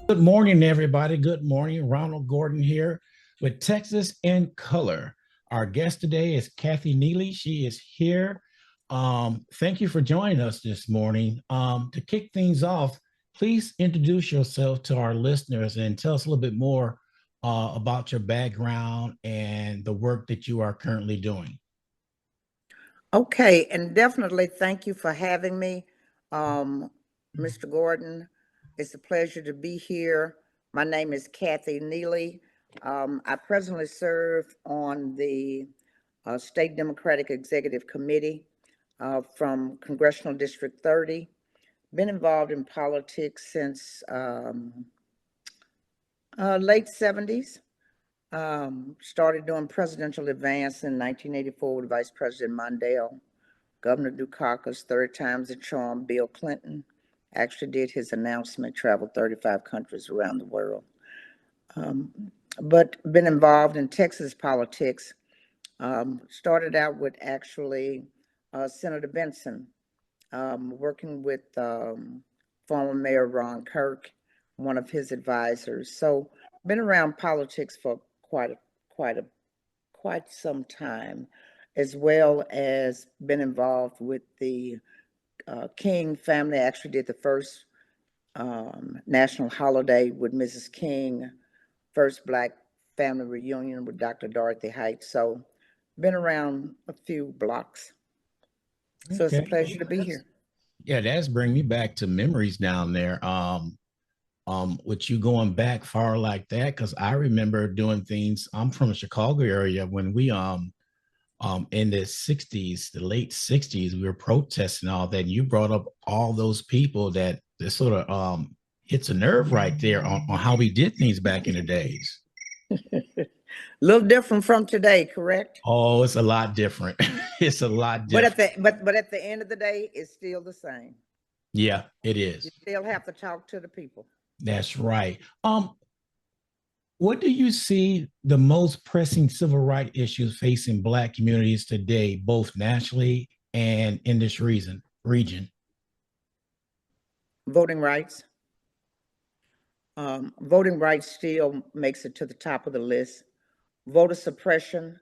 Good morning, everybody. Good morning. Ronald Gordon here with Texas in Color. Our guest today is Kathy Nealy. She is here. Thank you for joining us this morning. To kick things off, please introduce yourself to our listeners and tell us a little bit more about your background and the work that you are currently doing. Okay, and definitely thank you for having me, Mr. Gordon. It's a pleasure to be here. My name is Kathy Nealy. I presently serve on the State Democratic Executive Committee from Congressional District 30. Been involved in politics since late 70s. Started doing presidential advance in 1984 with Vice President Mondale. Governor Dukakis, third time's a charm. Bill Clinton actually did his announcement, traveled 35 countries around the world. But been involved in Texas politics. Started out with actually Senator Benson, working with former Mayor Ron Kirk, one of his advisors. So been around politics for quite some time, as well as been involved with the King family. I actually did the first national holiday with Mrs. King, first Black family reunion with Dr. Dorothy Height. So been around a few blocks. So it's a Okay. pleasure to be here. Yeah, that's bring me back to memories down there. With you going back far like that, because I remember doing things. I'm from the Chicago area when we in the 60s, the late 60s, we were protesting all that. And you brought up all those people that sort of hits a nerve right there on how we did things back in the days. A little different from today, correct? Oh, it's a lot different. It's a lot But different. at the end of the day, it's still the same. Yeah, it You is. still have to talk to the people. That's right. What do you see the most pressing civil rights issues facing Black communities today, both nationally and in this region? Voting rights. Voting rights still makes it to the top of the list. Voter suppression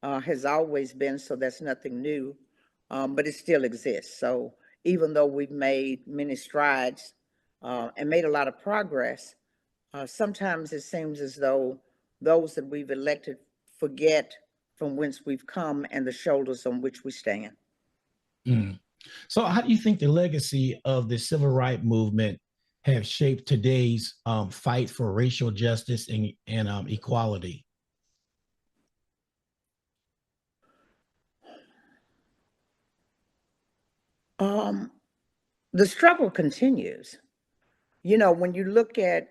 has always been, so that's nothing new, but it still exists. So even though we've made many strides and made a lot of progress, sometimes it seems as though those that we've elected forget from whence we've come and the shoulders on which we stand. Mm. So, how do you think the legacy of the civil rights movement have shaped today's fight for racial justice and equality? Um, the struggle continues. You know, when you look at,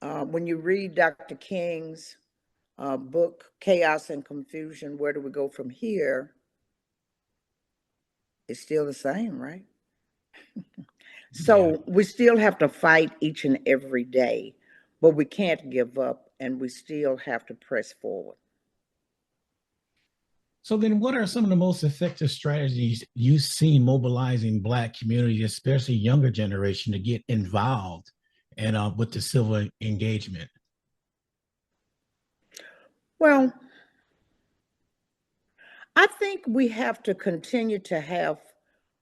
when you read Dr. King's book, Chaos and Confusion, Where Do We Go From Here? It's still the same, right? Yeah. So we still have to fight each and every day, but we can't give up and we still have to press forward. So then, what are some of the most effective strategies you see mobilizing Black communities, especially younger generation, to get involved and with the civil engagement? Well, I think we have to continue to have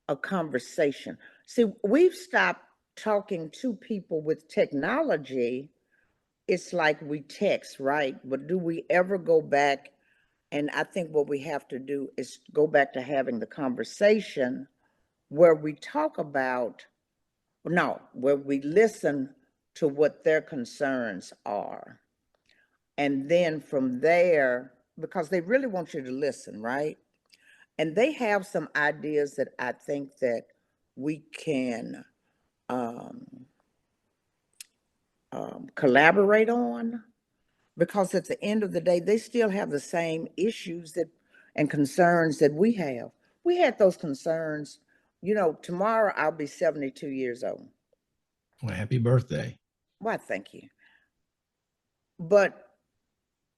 a conversation. See, we've stopped talking to people with technology. It's like we text, right? But do we ever go back? And I think what we have to do is go back to having the conversation where we talk about, no, where we listen to what their concerns are. And then from there, because they really want you to listen, right? And they have some ideas that I think that we can um, collaborate on, because at the end of the day, they still have the same issues that and concerns that we have. We had those concerns. You know, tomorrow I'll be 72 years old. Well, happy birthday. Why, thank you. But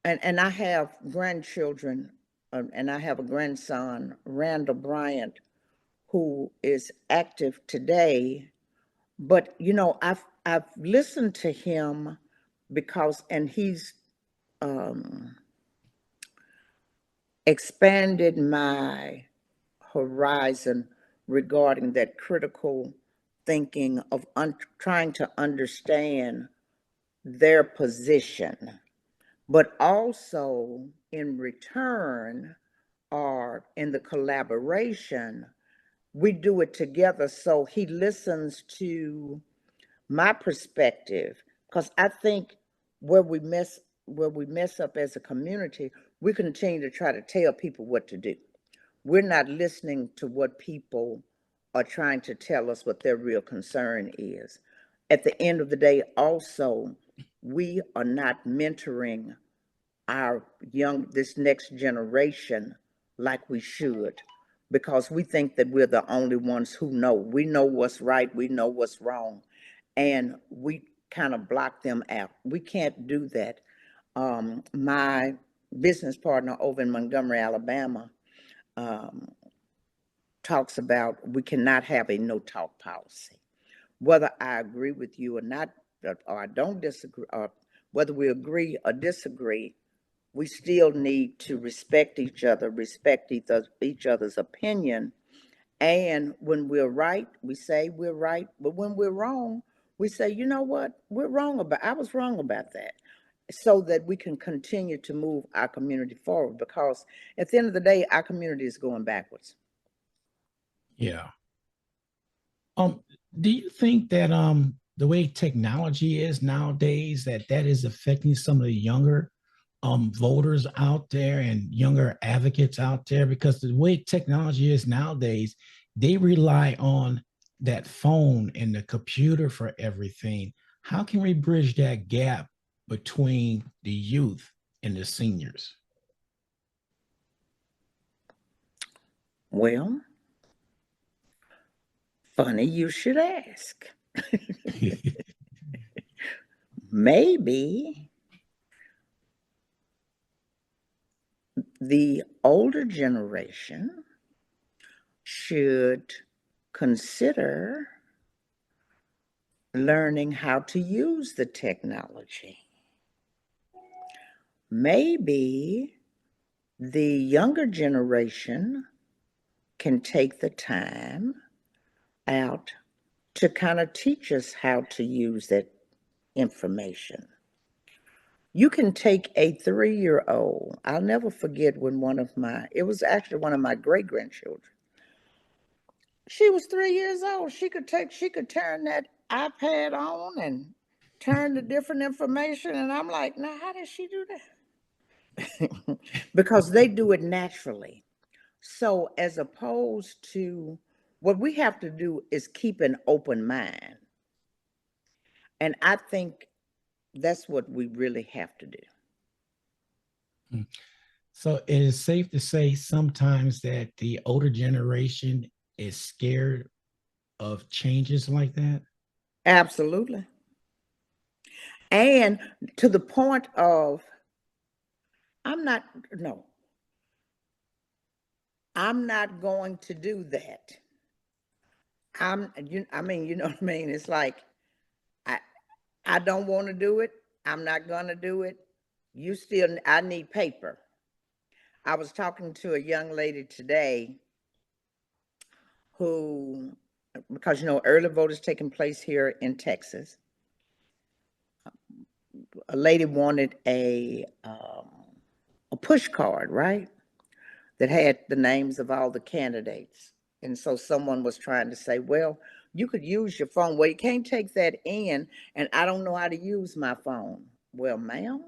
and I have grandchildren, and I have a grandson, Randall Bryant, who is active today. But you know, I've listened to him because, and he's um, expanded my horizon regarding that critical thinking of trying to understand their position, but also in return or in the collaboration, we do it together. So he listens to my perspective, because I think where we mess up as a community, we continue to try to tell people what to do. We're not listening to what people are trying to tell us what their real concern is. At the end of the day, also, we are not mentoring our this next generation like we should, because we think that we're the only ones who know. We know what's right, we know what's wrong, and we kind of block them out. We can't do that. My business partner over in Montgomery, Alabama, talks about we cannot have a no talk policy. Whether I agree with you or not, or I don't disagree, or whether we agree or disagree, we still need to respect each other, respect each other's opinion. And when we're right, we say we're right. But when we're wrong, we say, you know what, I was wrong about that. So that we can continue to move our community forward. Because at the end of the day, our community is going backwards. Yeah. Um, do you think that the way technology is nowadays, that is affecting some of the younger voters out there and younger advocates out there? Because the way technology is nowadays, they rely on that phone and the computer for everything. How can we bridge that gap between the youth and the seniors? Well, funny you should ask. Maybe the older generation should consider learning how to use the technology. Maybe the younger generation can take the time out to kind of teach us how to use that information. You can take a 3-year-old. I'll never forget when it was actually one of my great grandchildren. She was 3 years old. She could turn that iPad on and turn the different information. And I'm like, now, how does she do that? Because they do it naturally. So, as opposed to what we have to do is keep an open mind. And I think that's what we really have to do. So it is safe to say sometimes that the older generation is scared of changes like that. Absolutely. And to the point of, I'm not, no, I'm not going to do that. I mean, you know what I mean? It's like, I, I don't want to do it. I'm not going to do it. I need paper. I was talking to a young lady today who, because, early vote is taking place here in Texas. A lady wanted a push card, right? That had the names of all the candidates. And so someone was trying to say, well, you could use your phone. Well, you can't take that in, and I don't know how to use my phone. Well, ma'am,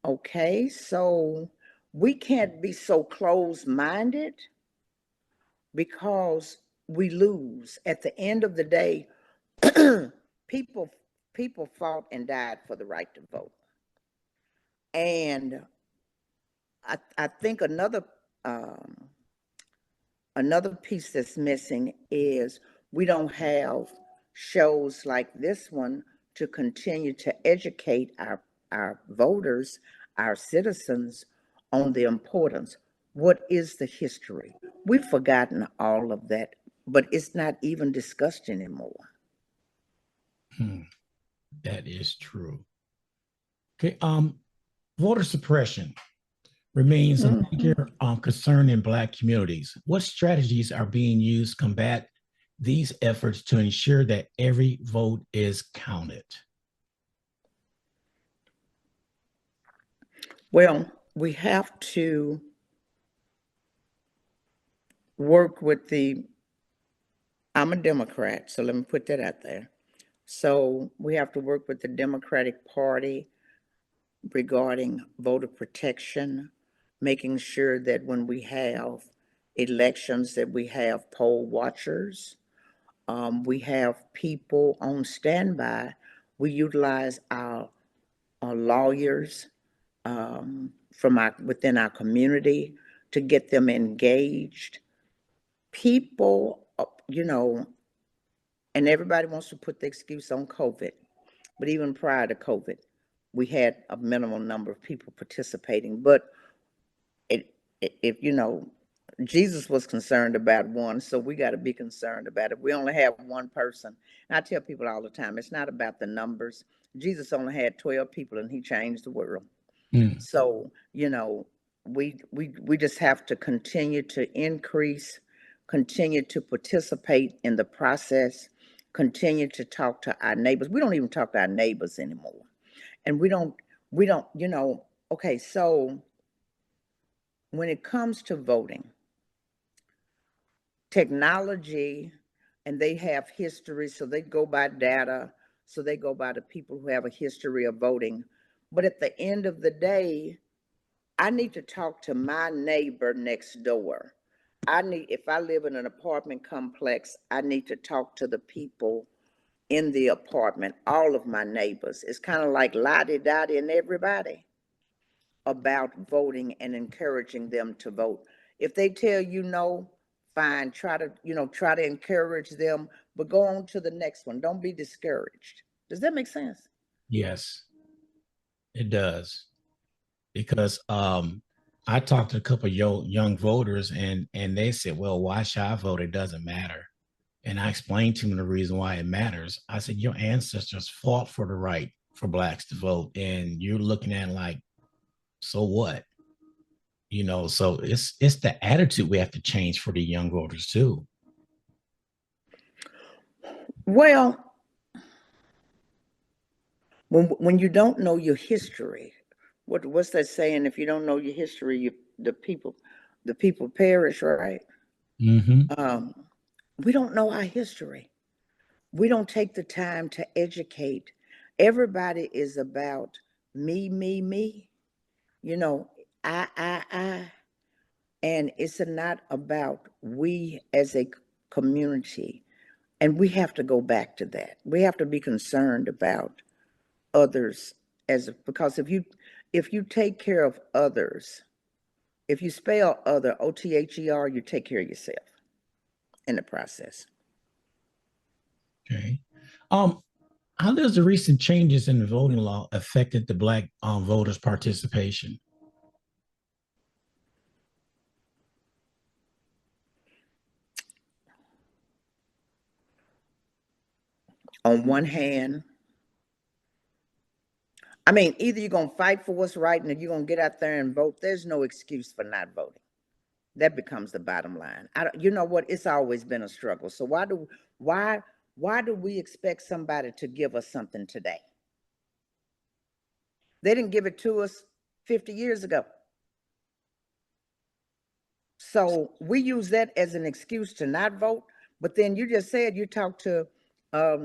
okay, so we can't be so closed-minded, because we lose. At the end of the day, people people fought and died for the right to vote. And I think another piece that's missing is we don't have shows like this one to continue to educate our voters, our citizens, on the importance. What is the history? We've forgotten all of that, but it's not even discussed anymore. Hmm, that is true. Okay. Voter suppression remains a Mhm. major concern in Black communities. What strategies are being used to combat these efforts to ensure that every vote is counted? Well, we have to work with I'm a Democrat, so let me put that out there. So we have to work with the Democratic Party regarding voter protection, making sure that when we have elections that we have poll watchers, we have people on standby. We utilize our lawyers from within our community to get them engaged. People, and everybody wants to put the excuse on COVID, but even prior to COVID, we had a minimal number of people participating. But it, if Jesus was concerned about one, so we got to be concerned about it. We only have one person. And I tell people all the time, it's not about the numbers. Jesus only had 12 people, and he changed the world. Mm, So, we just have to continue to increase, continue to participate in the process, continue to talk to our neighbors. We don't even talk to our neighbors anymore. And we don't, okay, so when it comes to voting, technology, and they have history, so they go by data, so they go by the people who have a history of voting. But at the end of the day, I need to talk to my neighbor next door. If I live in an apartment complex, I need to talk to the people in the apartment, all of my neighbors. It's kind of like lottie dottie and everybody about voting and encouraging them to vote. If they tell you no, fine, try to encourage them, but go on to the next one. Don't be discouraged. Does that make sense? yes, it does. Because I talked to a couple of young voters and they said, well, why should I vote? It doesn't matter. And I explained to them the reason why it matters. I said, your ancestors fought for the right for blacks to vote. And you're looking at it like, so what? So it's the attitude we have to change for the young voters too. Well, when you don't know your history, what's that saying? If you don't know your history, the people perish, right? Mm-hmm. Um, we don't know our history. We don't take the time to educate. Everybody is about me, me, me. You know, I, and it's not about we as a community. And we have to go back to that. We have to be concerned about others because if you take care of others, if you spell other OTHER, you take care of yourself in the process. Okay. Um, how does the recent changes in the voting law affected the black voters' participation? On one hand, I mean, either you're gonna fight for what's right and you're gonna get out there and vote. There's no excuse for not voting. That becomes the bottom line. You know what? It's always been a struggle. So why do we expect somebody to give us something today? They didn't give it to us 50 years ago. So we use that as an excuse to not vote. But then you just said you talked to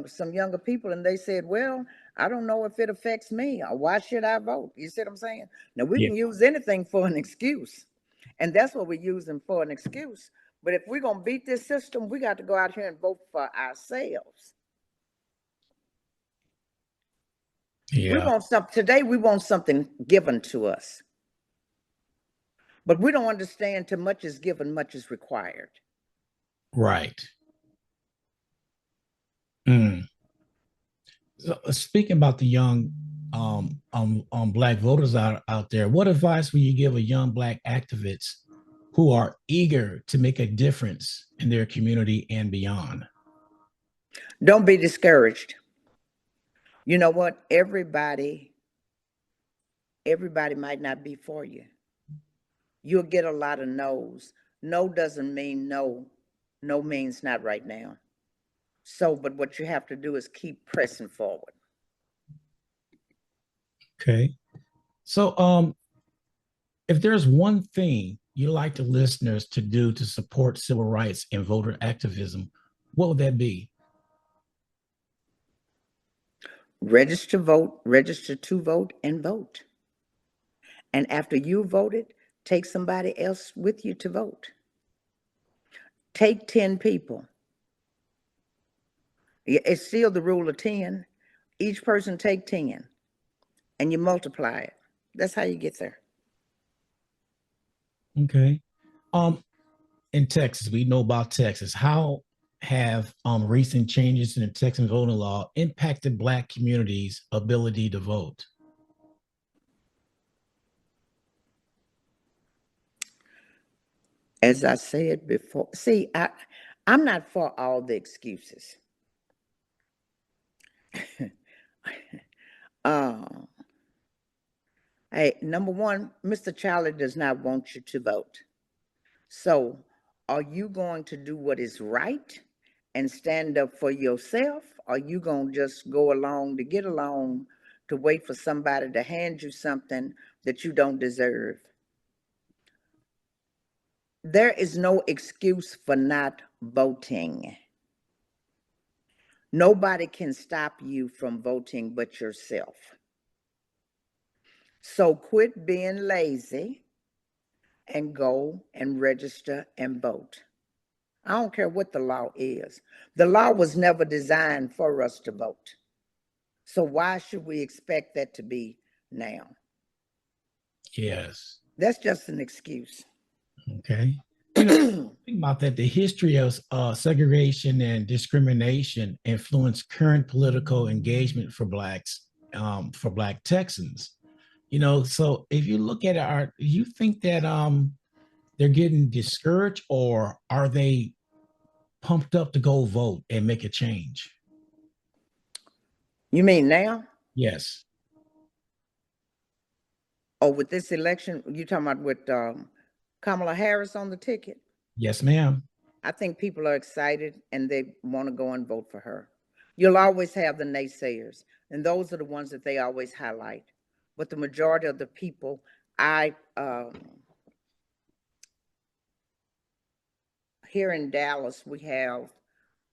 some younger people and they said, well, I don't know if it affects me. Or why should I vote? You see what I'm saying? Now we Yeah. can use anything for an excuse. And that's what we're using for an excuse. But if we're going to beat this system, we got to go out here and vote for ourselves. We Yeah. want something today, we want something given to us. But we don't understand too much is given, much is required. Right. Mm. So, speaking about the young black voters out there, what advice would you give a young black activists who are eager to make a difference in their community and beyond? Don't be discouraged. You know what? Everybody might not be for you. You'll get a lot of no's. No doesn't mean no. No means not right now. So, but what you have to do is keep pressing forward. Okay. So, if there's one thing you like the listeners to do to support civil rights and voter activism, what would that be? Register to vote, and vote. And after you voted, take somebody else with you to vote. Take 10 people. It's still the rule of 10. Each person take 10 and you multiply it. That's how you get there. Okay. Um, in Texas, we know about Texas. How have recent changes in the Texan voting law impacted Black communities' ability to vote? As I said before, see, I'm not for all the excuses. uh, hey, number one, Mr. Charlie does not want you to vote. So, are you going to do what is right and stand up for yourself? Or are you going to just go along to get along to wait for somebody to hand you something that you don't deserve? There is no excuse for not voting. Nobody can stop you from voting but yourself. So quit being lazy and go and register and vote. I don't care what the law is. The law was never designed for us to vote. So why should we expect that to be now? Yes. That's just an excuse. Okay. You know, think about that. The history of segregation and discrimination influenced current political engagement for Black Texans. You know, so if you look at it, you think that they're getting discouraged, or are they pumped up to go vote and make a change? You mean now? Yes. Oh, with this election, you talking about with Kamala Harris on the ticket? Yes, ma'am. I think people are excited and they want to go and vote for her. You'll always have the naysayers, and those are the ones that they always highlight. But the majority of the people, here in Dallas, we have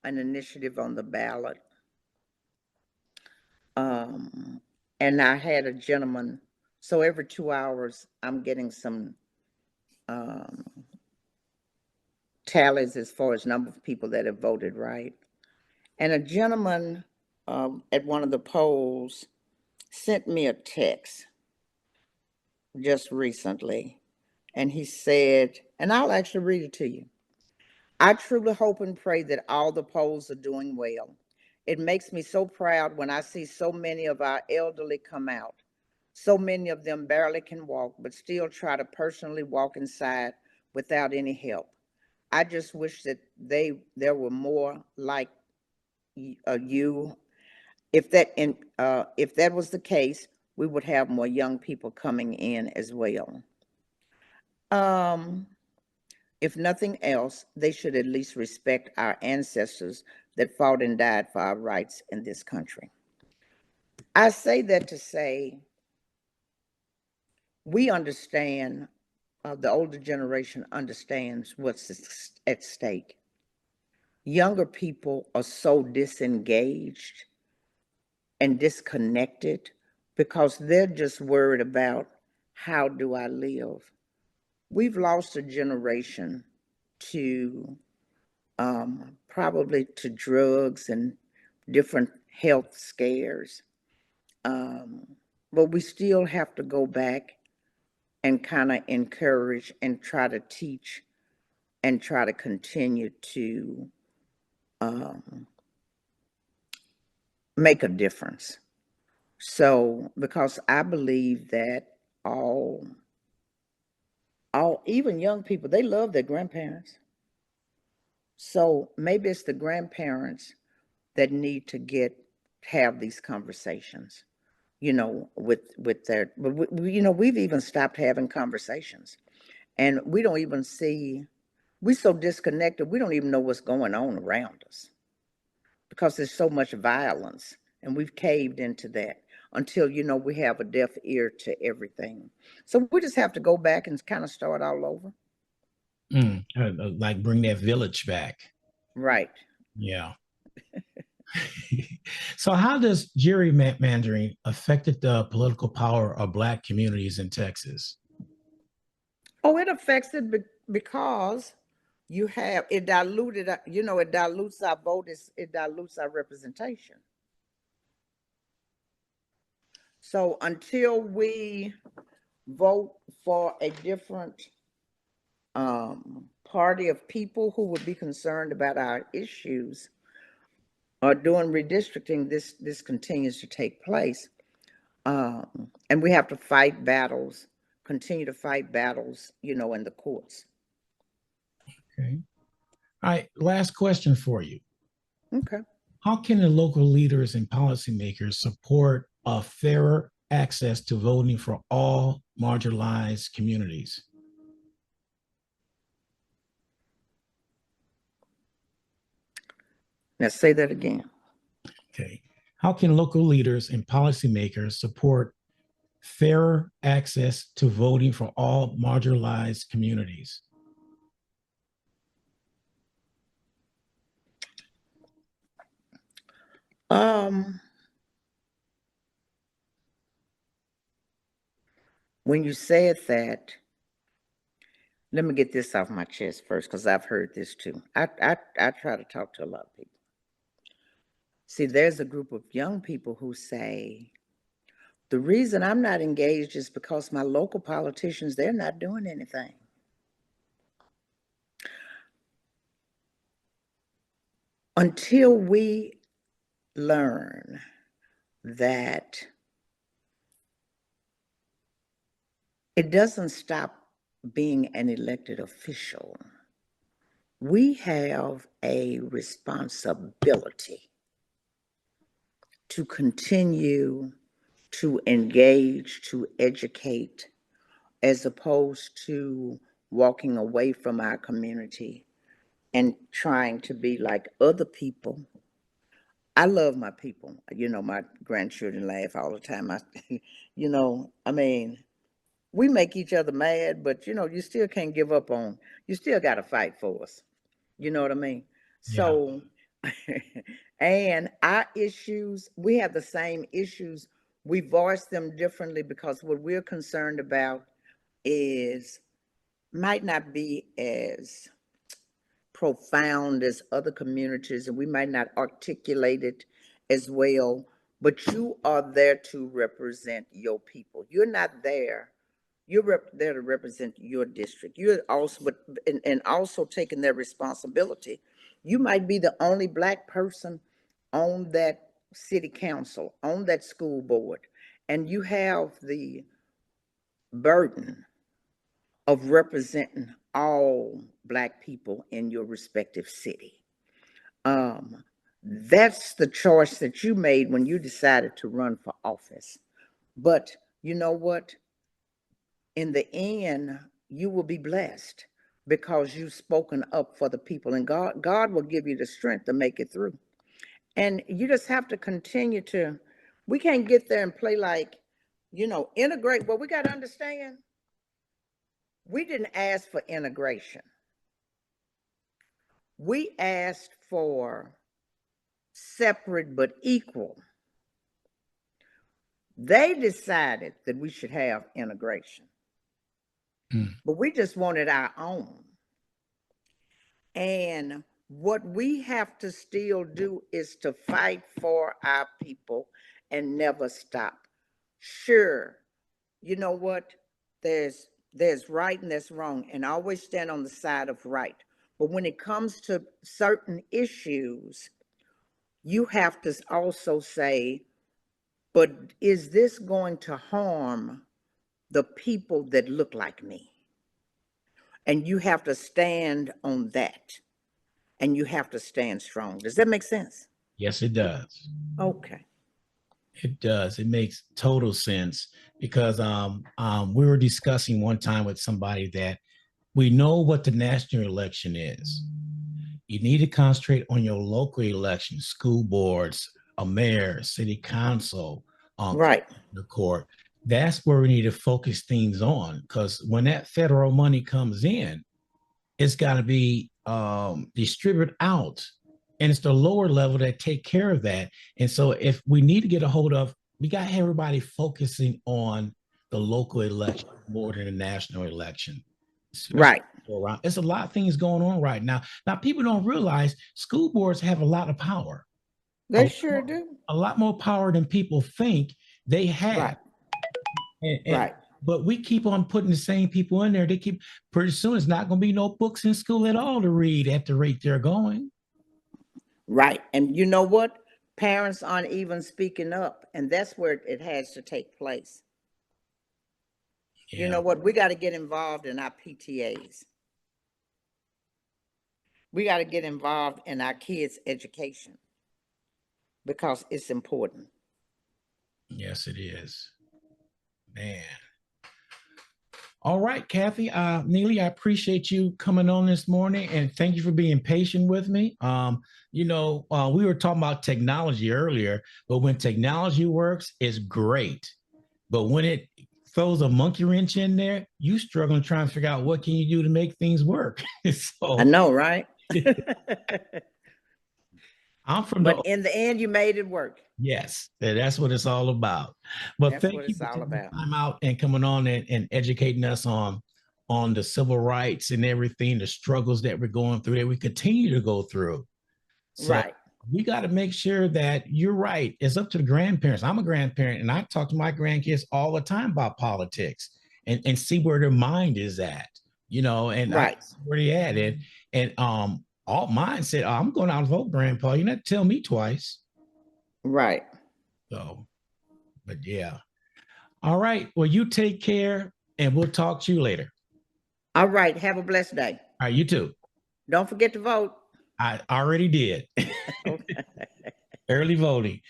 an initiative on the ballot. Um, and I had a gentleman, so every 2 hours, I'm getting some um, tallies as far as number of people that have voted right. And a gentleman at one of the polls sent me a text just recently, and he said, and I'll actually read it to you. I truly hope and pray that all the polls are doing well. It makes me so proud when I see so many of our elderly come out. So many of them barely can walk, but still try to personally walk inside without any help. I just wish that there were more like you. If that was the case, we would have more young people coming in as well. Um, if nothing else, they should at least respect our ancestors that fought and died for our rights in this country. I say that to say we understand, the older generation understands what's at stake. Younger people are so disengaged and disconnected because they're just worried about how do I live. We've lost a generation to probably to drugs and different health scares. Um, but we still have to go back and kind of encourage and try to teach and try to continue to um, make a difference. So, because I believe that all, even young people, they love their grandparents. So maybe it's the grandparents that need to get have these conversations, with their, but we've even stopped having conversations, and we don't even see, we're so disconnected, we don't even know what's going on around us because there's so much violence, and we've caved into that until, we have a deaf ear to everything. So we just have to go back and kind of start all over. Like bring that village back. Right. Yeah. So how does gerrymandering affected the political power of Black communities in Texas? Oh, it affects it because you have it diluted, it dilutes our vote, it dilutes our representation. So until we vote for a different party of people who would be concerned about our issues, or doing redistricting, this continues to take place. And we have to fight battles, continue to fight battles, in the courts. Okay. All right. Last question for you. Okay. How can the local leaders and policymakers support a fairer access to voting for all marginalized communities? Now say that again. Okay. How can local leaders and policymakers support fairer access to voting for all marginalized communities? When you said that, let me get this off my chest first, because I've heard this too. I try to talk to a lot of people. See, there's a group of young people who say, the reason I'm not engaged is because my local politicians, they're not doing anything. Until we learn that it doesn't stop being an elected official, we have a responsibility to continue to engage, to educate, as opposed to walking away from our community and trying to be like other people. I love my people. My grandchildren laugh all the time. I mean, we make each other mad, but you still can't give up on, you still got to fight for us. You know what I mean? Yeah. So, and our issues, we have the same issues. We voice them differently because what we're concerned about is might not be as profound as other communities, and we might not articulate it as well, but you are there to represent your people. You're not there. You're there to represent your district. You're also, but and also taking their responsibility. You might be the only Black person on that city council, on that school board, and you have the burden of representing all Black people in your respective city. That's the choice that you made when you decided to run for office. But you know what? In the end, you will be blessed because you've spoken up for the people, and God will give you the strength to make it through. And you just have to continue to, we can't get there and play like, integrate. Well, we got to understand, we didn't ask for integration. We asked for separate but equal. They decided that we should have integration, but we just wanted our own. And what we have to still do is to fight for our people and never stop. Sure, you know what? There's right and there's wrong, and always stand on the side of right. But when it comes to certain issues, you have to also say, but is this going to harm the people that look like me? And you have to stand on that, and you have to stand strong. Does that make sense? Yes, it does. Okay. It does. It makes total sense because we were discussing one time with somebody that we know what the national election is. You need to concentrate on your local elections, school boards, a mayor, city council, Right, the court. That's where we need to focus things on because when that federal money comes in, it's got to be distributed out, and it's the lower level that take care of that. And so if we need to get a hold of, we got everybody focusing on the local election more than the national election, especially right. around. There's a lot of things going on right now. Now people don't realize school boards have a lot of power, They sure do. a lot more power than people think they have. Right, And right, but we keep on putting the same people in there. They keep pretty soon it's not going to be no books in school at all to read at the rate they're going. right. And you know what? Parents aren't even speaking up, and that's where it has to take place. You Yeah, know what? We got to get involved in our PTAs. We got to get involved in our kids' education because it's important. yes, it is, man. All right, Kathy, Nealy, I appreciate you coming on this morning, and thank you for being patient with me. We were talking about technology earlier, but when technology works, it's great. But when it throws a monkey wrench in there, you struggling trying to figure out what can you do to make things work. I So know, right? I'm from the But in the end, you made it work. yes, that's what it's all about. But That's what thank you it's for all taking the about. time out and coming on and educating us on the civil rights and everything, the struggles that we're going through, that we continue to go through. So Right, we got to make sure that you're right. It's up to the grandparents. I'm a grandparent and I talk to my grandkids all the time about politics and see where their mind is at, and I right, see where they at. And all mine said, oh, I'm going out to vote, grandpa. You not tell me twice. right. So, but yeah. All right. Well, you take care and we'll talk to you later. All right. Have a blessed day. All right. You too. Don't forget to vote. I already did. Okay. Early voting.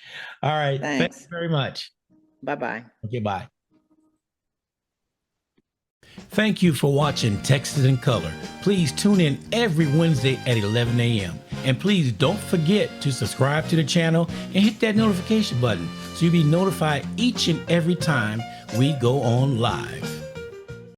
All right. Thank you Thanks. very much. Bye-bye. Okay. Bye. Thank you for watching Texas in Color. Please tune in every Wednesday at 11 a.m. And please don't forget to subscribe to the channel and hit that notification button so you'll be notified each and every time we go on live.